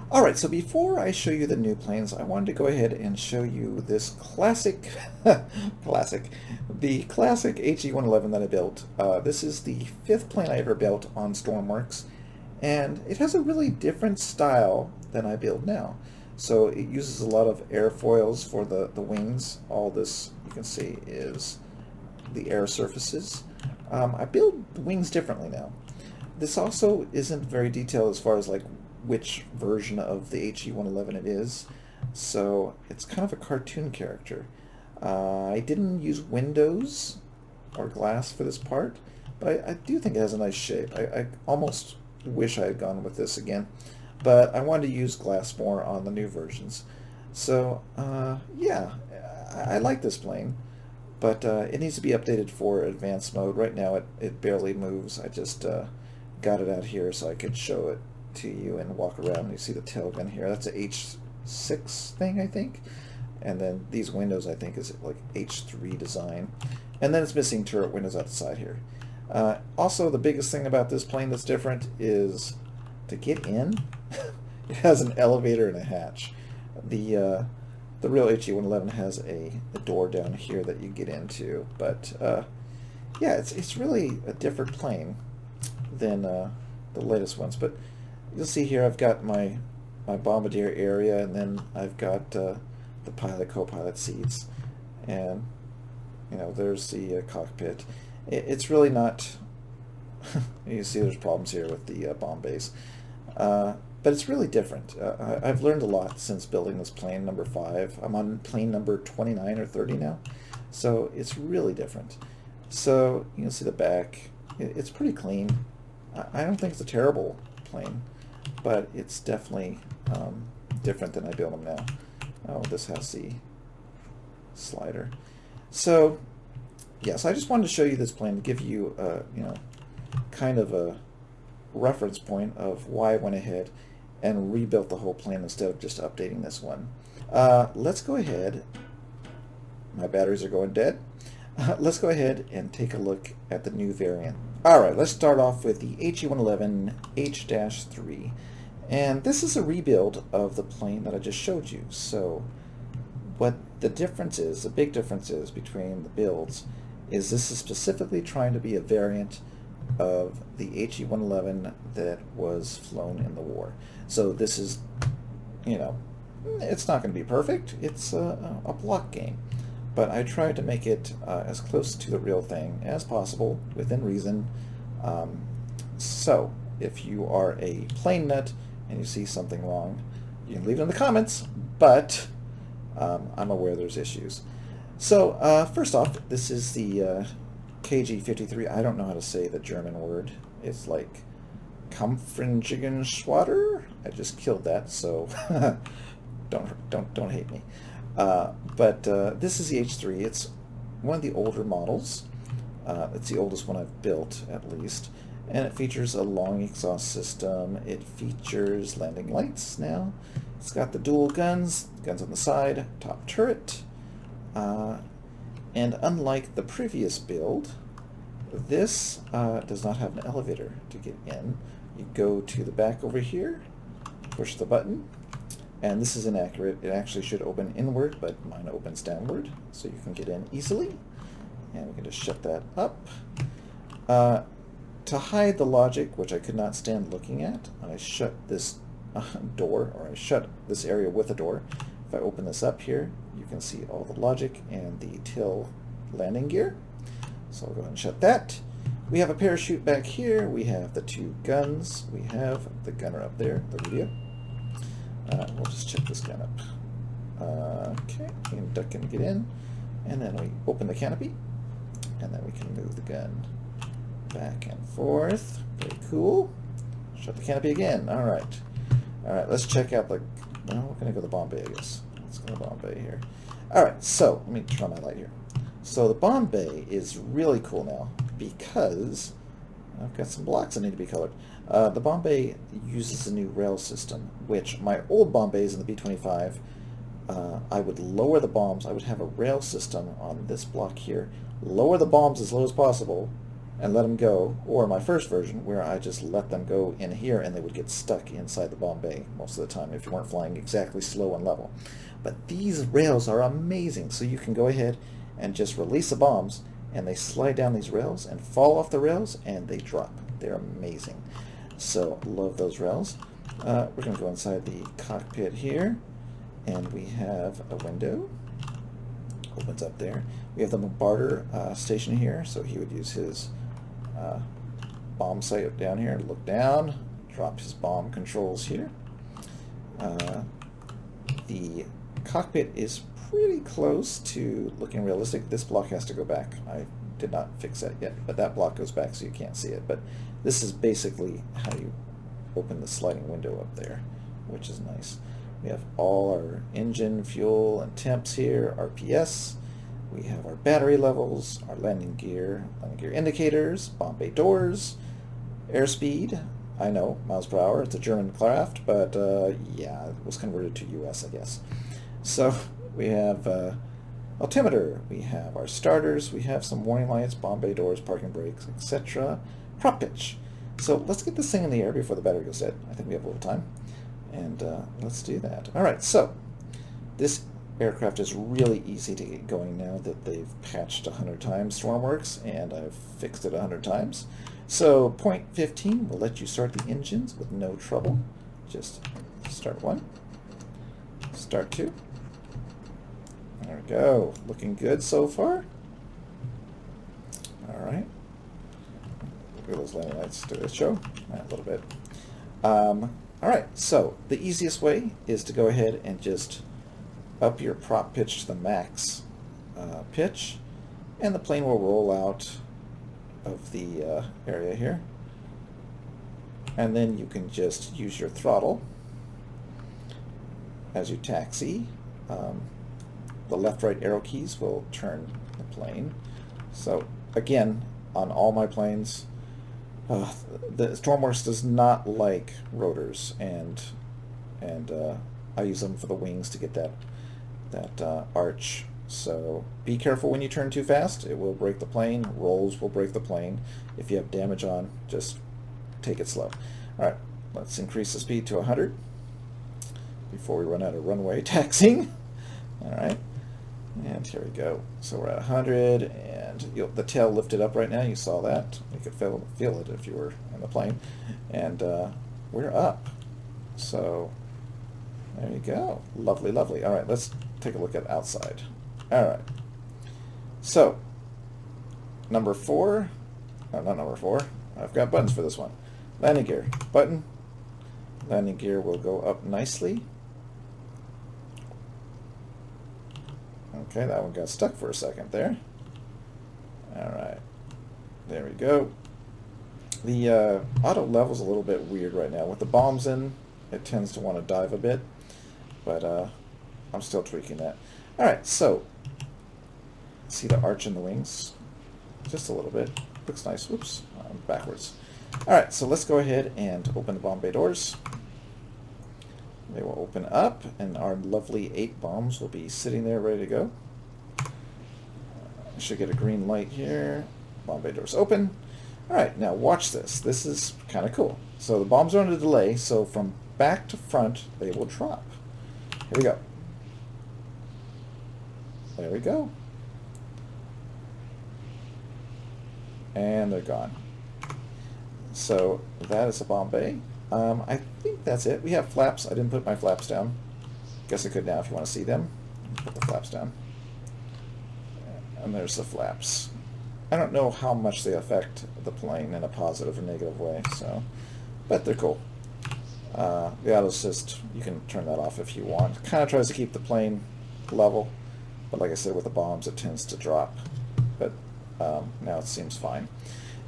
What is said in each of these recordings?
Alright, so before I show you the new planes, I wanted to go ahead and show you this classic, the classic HE-111 that I built. This is the fifth plane I ever built on Stormworks, and it has a really different style than I build now. So it uses a lot of airfoils for the wings. All this, you can see, is the air surfaces. I build the wings differently now. This also isn't very detailed as far as like which version of the HE-111 it is, so it's kind of a cartoon character. I didn't use windows or glass for this part, but I do think it has a nice shape. I almost wish I had gone with this again, but I wanted to use glass more on the new versions. So yeah, I like this plane, but it needs to be updated for advanced mode. Right now it barely moves. I just got it out here so I could show it to you and walk around. You see the tail gun here. That's a H-6 thing, I think. And then these windows, I think, is like H-3 design. And then it's missing turret windows out the side here. Also, the biggest thing about this plane that's different is to get in, it has an elevator and a hatch. The real HE-111 has a door down here that you get into, but yeah, it's really a different plane than the latest ones. But you'll see here I've got my bombardier area, and then I've got the pilot, co-pilot seats, and you know, there's the cockpit. It's really not you see there's problems here with the bomb base, but it's really different. I've learned a lot since building this plane number 5. I'm on plane number 29 or 30 now, so it's really different. So you can see the back. It's pretty clean. I don't think it's a terrible plane, but it's definitely different than I build them now. Oh, this has the slider. So, yes, I just wanted to show you this plane to give you, you know, kind of a reference point of why I went ahead and rebuilt the whole plane instead of just updating this one. Let's go ahead. My batteries are going dead. Let's go ahead and take a look at the new variant. Alright, let's start off with the HE-111 H-3. And this is a rebuild of the plane that I just showed you. So what the difference is, the big difference is between the builds, is this is specifically trying to be a variant of the HE-111 that was flown in the war. So this is, you know, it's not going to be perfect. It's a block game. But I tried to make it as close to the real thing as possible, within reason. So, if you are a plane nut and you see something wrong, you can leave it in the comments, but I'm aware there's issues. So, first off, this is the KG-53. I don't know how to say the German word. It's like Kampfgeschwader. I just killed that, so don't hate me. But this is the H-3. It's one of the older models. It's the oldest one I've built, at least. And it features a long exhaust system. It features landing lights now. It's got the dual guns on the side, top turret. And unlike the previous build, this does not have an elevator to get in. You go to the back over here, push the button, and this is inaccurate. It actually should open inward, but mine opens downward, so you can get in easily. And we can just shut that up. To hide the logic, which I could not stand looking at, I shut this door, or I shut this area with a door. If I open this up here, you can see all the logic and the till landing gear. So I'll go ahead and shut that. We have a parachute back here. We have the two guns. We have the gunner up there, the radio. We'll just check this gun up. Okay, we can duck and get in. And then we open the canopy. And then we can move the gun back and forth. Very cool. Shut the canopy again. Alright. Alright, let's check out the... Well, we're going to go to Bombay, I guess. Let's go to Bombay here. Alright, so, let me turn on my light here. So the Bombay is really cool now because I've got some blocks that need to be colored. The Bombay uses a new rail system, which my old Bombays in the B-25, I would lower the bombs. I would have a rail system on this block here, lower the bombs as low as possible, and let them go, or my first version where I just let them go in here and they would get stuck inside the bomb bay most of the time if you weren't flying exactly slow and level. But these rails are amazing, so you can go ahead and just release the bombs and they slide down these rails and fall off the rails and they drop. They're amazing. So love those rails. We're going to go inside the cockpit here, and we have a window. Opens up there. We have the bombarder station here, so he would use his bomb sight down here, look down, drop his bomb controls here. The cockpit is pretty close to looking realistic. This block has to go back. I did not fix that yet, but that block goes back so you can't see it. But this is basically how you open the sliding window up there, which is nice. We have all our engine, fuel, and temps here, RPS. We have our battery levels, our landing gear indicators, bomb bay doors, airspeed. I know, miles per hour. It's a German craft, but yeah, it was converted to US, I guess. So we have altimeter, we have our starters, we have some warning lights, bomb bay doors, parking brakes, etc. Prop pitch. So let's get this thing in the air before the battery goes dead. I think we have a little time. And let's do that. Alright, so this aircraft is really easy to get going now that they've patched 100 times Stormworks, and I've fixed it 100 times. So point 15 will let you start the engines with no trouble. Just start 1, start 2. There we go. Looking good so far. Alright. Look at those landing lights. Do this show? A little bit. Alright, so the easiest way is to go ahead and just up your prop pitch to the max pitch, and the plane will roll out of the area here. And then you can just use your throttle as you taxi. The left-right arrow keys will turn the plane. So again, on all my planes, the Stormworks does not like rotors, and I use them for the wings to get that arch. So be careful when you turn too fast. It will break the plane. Rolls will break the plane. If you have damage on, just take it slow. All right, let's increase the speed to 100 before we run out of runway taxiing. All right, and here we go. So we're at 100, and the tail lifted up right now. You saw that. You could feel it if you were in the plane. And we're up. So there you go. Lovely, lovely. All right, let's take a look at outside. All right. So number 4. No, not number 4. I've got buttons for this one. Landing gear. Button. Landing gear will go up nicely. Okay, that one got stuck for a second there. Alright, there we go. The auto level's a little bit weird right now. With the bombs in, it tends to want to dive a bit, but I'm still tweaking that. Alright, so, see the arch in the wings? Just a little bit. Looks nice. Whoops, I'm backwards. Alright, so let's go ahead and open the bomb bay doors. They will open up, and our lovely 8 bombs will be sitting there ready to go. I should get a green light here. Bomb bay doors open. Alright, now watch this. This is kind of cool. So the bombs are on a delay, so from back to front, they will drop. Here we go. There we go. And they're gone. So that is a bomb bay. I think that's it. We have flaps. I didn't put my flaps down. Guess I could now if you want to see them. Put the flaps down. And there's the flaps. I don't know how much they affect the plane in a positive or negative way, so, but they're cool. The auto assist, you can turn that off if you want. Kind of tries to keep the plane level, but like I said, with the bombs it tends to drop. But now it seems fine.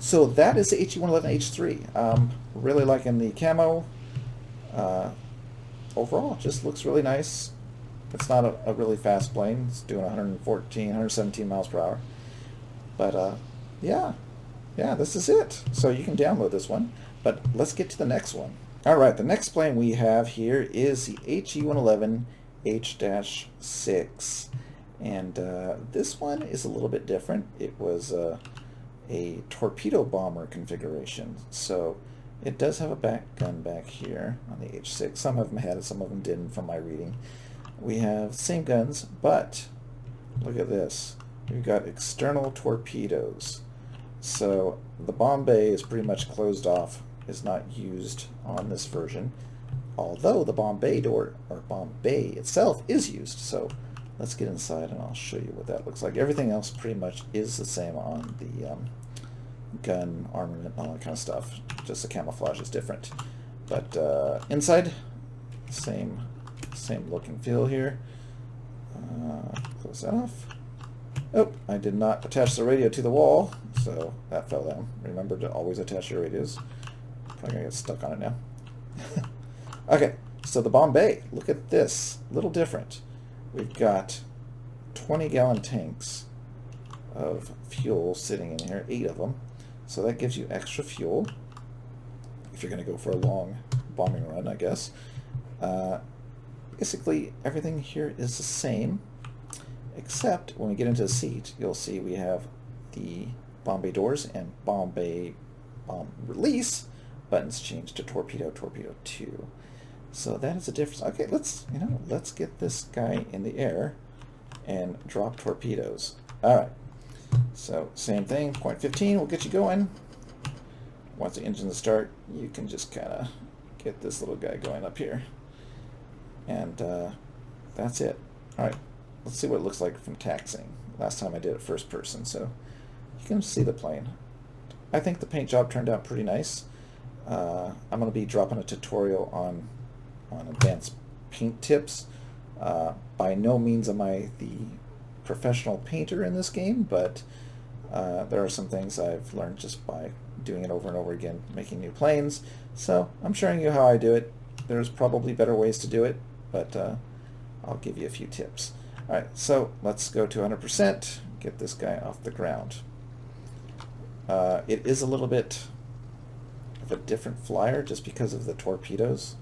So that is the HE-111H3. Really liking the camo. Overall, it just looks really nice. It's not a really fast plane. It's doing 114, 117 miles per hour. But yeah, this is it. So you can download this one. But let's get to the next one. All right, the next plane we have here is the HE-111 H-6. And this one is a little bit different. It was a torpedo bomber configuration. So it does have a back gun back here on the H-6. Some of them had it, some of them didn't from my reading. We have the same guns, but look at this. We've got external torpedoes. So the bomb bay is pretty much closed off, is not used on this version, although the bomb bay door, or bomb bay itself, is used. So let's get inside and I'll show you what that looks like. Everything else pretty much is the same on the gun, armament, all that kind of stuff. Just the camouflage is different. But inside, same look and feel here. Close that off. Oh, I did not attach the radio to the wall, so that fell down. Remember to always attach your radios. Probably gonna get stuck on it now. Okay, so the bomb bay, look at this, a little different. We've got 20-gallon tanks of fuel sitting in here, 8 of them. So that gives you extra fuel if you're going to go for a long bombing run, I guess. Basically, everything here is the same, except when we get into the seat, you'll see we have the bomb bay doors and bomb bay bomb release buttons changed to torpedo, torpedo 2. So that is a difference. Okay, let's get this guy in the air and drop torpedoes. All right. So same thing, point 15 will get you going. Once the engines start, you can just kind of get this little guy going up here. And that's it. All right, let's see what it looks like from taxiing. Last time I did it first person, so you can see the plane. I think the paint job turned out pretty nice. I'm going to be dropping a tutorial on advanced paint tips. By no means am I the professional painter in this game, but there are some things I've learned just by doing it over and over again, making new planes. So I'm showing you how I do it. There's probably better ways to do it, but I'll give you a few tips. All right, so let's go to 100%, get this guy off the ground. It is a little bit of a different flyer just because of the torpedoes.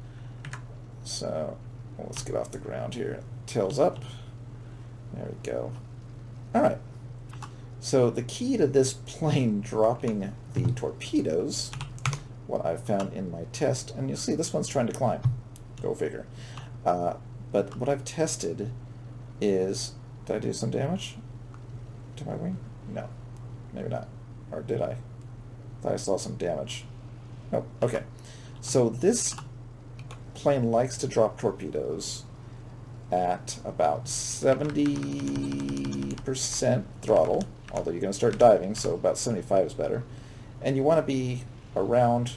So let's get off the ground here. Tails up. There we go. All right. So the key to this plane dropping the torpedoes, what I've found in my test, and you'll see this one's trying to climb. Go figure. But what I've tested is, did I do some damage to my wing? No, maybe not. Or did I? I thought I saw some damage. Oh, okay. So this plane likes to drop torpedoes at about 70% throttle, although you're going to start diving, so about 75 is better. And you want to be around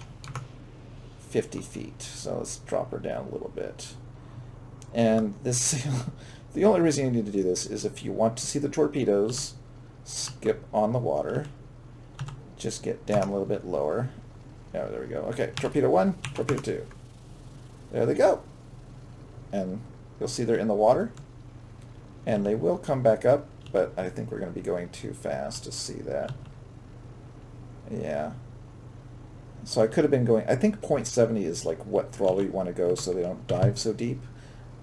50 feet. So let's drop her down a little bit. And this, the only reason you need to do this is if you want to see the torpedoes skip on the water, just get down a little bit lower. Oh, there we go. Okay, torpedo 1, torpedo 2. There they go. And you'll see they're in the water. And they will come back up, but I think we're going to be going too fast to see that. Yeah. So I could have been going, I think 0.70 is like what throttle you want to go so they don't dive so deep.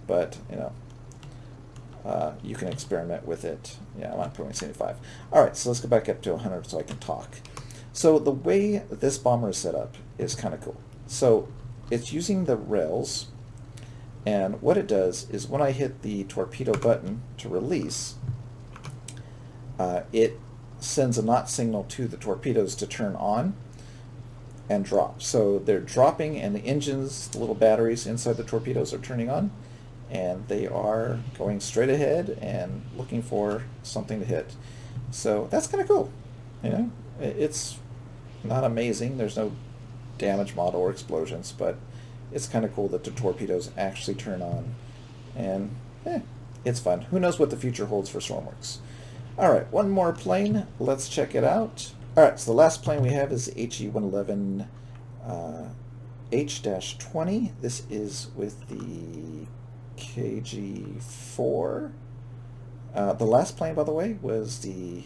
But, you know, you can experiment with it. Yeah, I'm on 0.75. All right, so let's go back up to 100 so I can talk. So the way this bomber is set up is kind of cool. So it's using the rails, and what it does is when I hit the torpedo button to release, it sends a not signal to the torpedoes to turn on and drop. So they're dropping, and the engines, the little batteries inside the torpedoes are turning on, and they are going straight ahead and looking for something to hit. So that's kind of cool. You know, it's not amazing. There's no damage model or explosions, but it's kind of cool that the torpedoes actually turn on, and it's fun. Who knows what the future holds for Stormworks. All right, one more plane. Let's check it out. All right, so the last plane we have is the HE-111 H-20. This is with the KG-4. The last plane, by the way, was the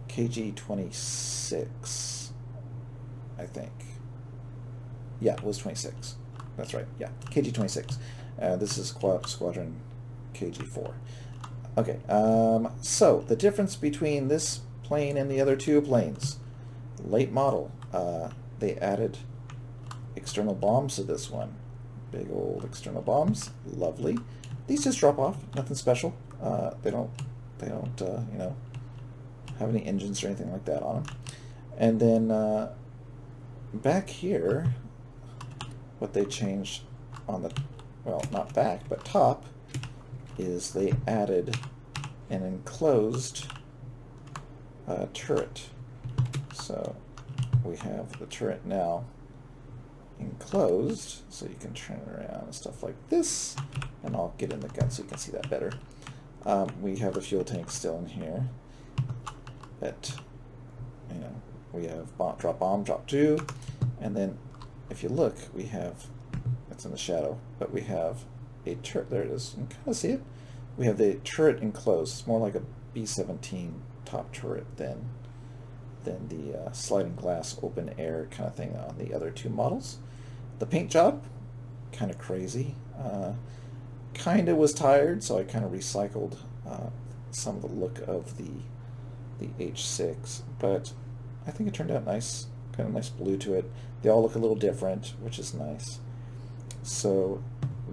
KG-26, I think. Yeah, it was 26. That's right, yeah, KG-26. This is Squadron KG-4. Okay, so the difference between this plane and the other two planes. late model. They added external bombs to this one. Big old external bombs. Lovely. These just drop off. Nothing special. They don't you know, have any engines or anything like that on them. And then back here, what they changed on the, well, not back, but top, is they added an enclosed turret. So we have the turret now enclosed, so you can turn it around and stuff like this. And I'll get in the gun so you can see that better. We have the fuel tank still in here. But, you know, we have drop bomb, drop 2, and then if you look, we have, it's in the shadow, but we have a turret. There it is. You can kind of see it. We have the turret enclosed. It's more like a B-17 top turret than the sliding glass open air kind of thing on the other two models. The paint job, kind of crazy. Kind of was tired, so I kind of recycled some of the look of the H-6, but I think it turned out nice. Kind of nice blue to it. They all look a little different, which is nice. So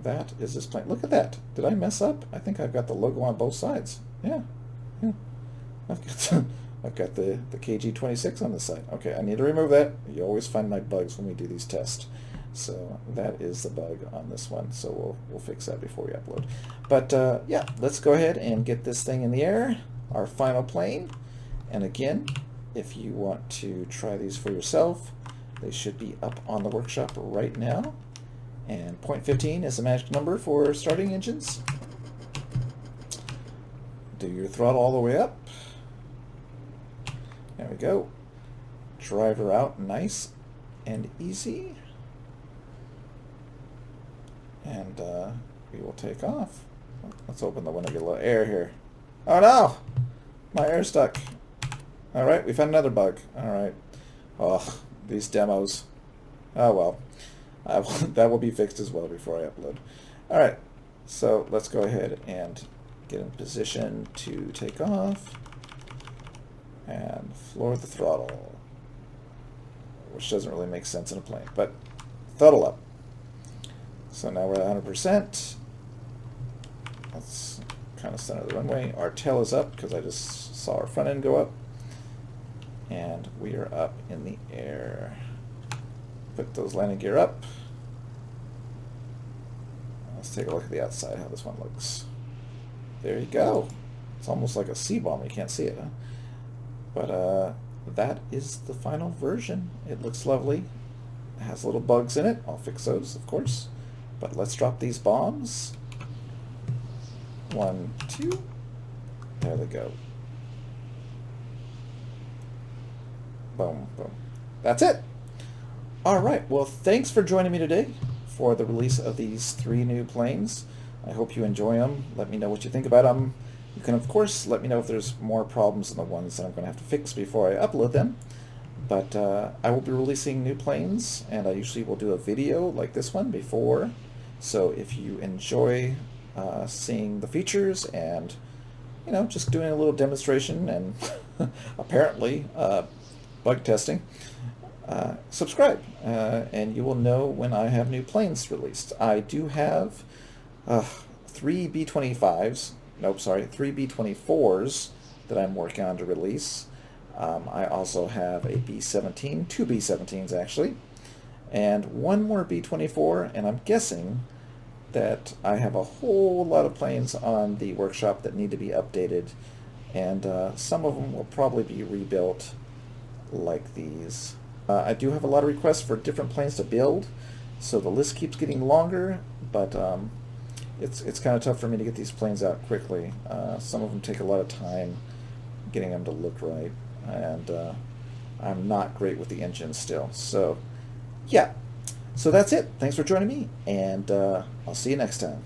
that is this plane. Look at that. Did I mess up? I think I've got the logo on both sides. Yeah. I've got the KG-26 on this side. Okay, I need to remove that. You always find my bugs when we do these tests. So that is the bug on this one. So we'll fix that before we upload. But yeah, let's go ahead and get this thing in the air. Our final plane. And again, if you want to try these for yourself, they should be up on the workshop right now. And 0.15 is the magic number for starting engines. Do your throttle all the way up. There we go. Drive her out nice and easy. And we will take off. Let's open the window, get a little air here. Oh no! My air's stuck. Alright, we found another bug. Alright. Oh, these demos. Oh well. That will be fixed as well before I upload. Alright, so let's go ahead and get in position to take off. And floor the throttle. Which doesn't really make sense in a plane, but throttle up. So now we're at 100%. Let's kind of center the runway. Our tail is up because I just saw our front end go up. And we are up in the air. Put those landing gear up. Let's take a look at the outside, how this one looks. There you go. It's almost like a C-bomb. You can't see it, huh? But that is the final version. It looks lovely. It has little bugs in it. I'll fix those, of course. But let's drop these bombs. 1, 2. There they go. Boom, boom. That's it. All right. Well, thanks for joining me today for the release of these 3 new planes. I hope you enjoy them. Let me know what you think about them. You can, of course, let me know if there's more problems than the ones that I'm going to have to fix before I upload them. But I will be releasing new planes, and I usually will do a video like this one before. So if you enjoy seeing the features and, you know, just doing a little demonstration and apparently bug testing, subscribe, and you will know when I have new planes released. I do have 3 B-25s, nope, sorry, 3 B-24s that I'm working on to release. I also have a B-17, 2 B-17s actually, and 1 more B-24, and I'm guessing that I have a whole lot of planes on the workshop that need to be updated, and some of them will probably be rebuilt like these. I do have a lot of requests for different planes to build, so the list keeps getting longer, but it's kind of tough for me to get these planes out quickly. Some of them take a lot of time getting them to look right, and I'm not great with the engine still. So yeah, so that's it. Thanks for joining me, and I'll see you next time.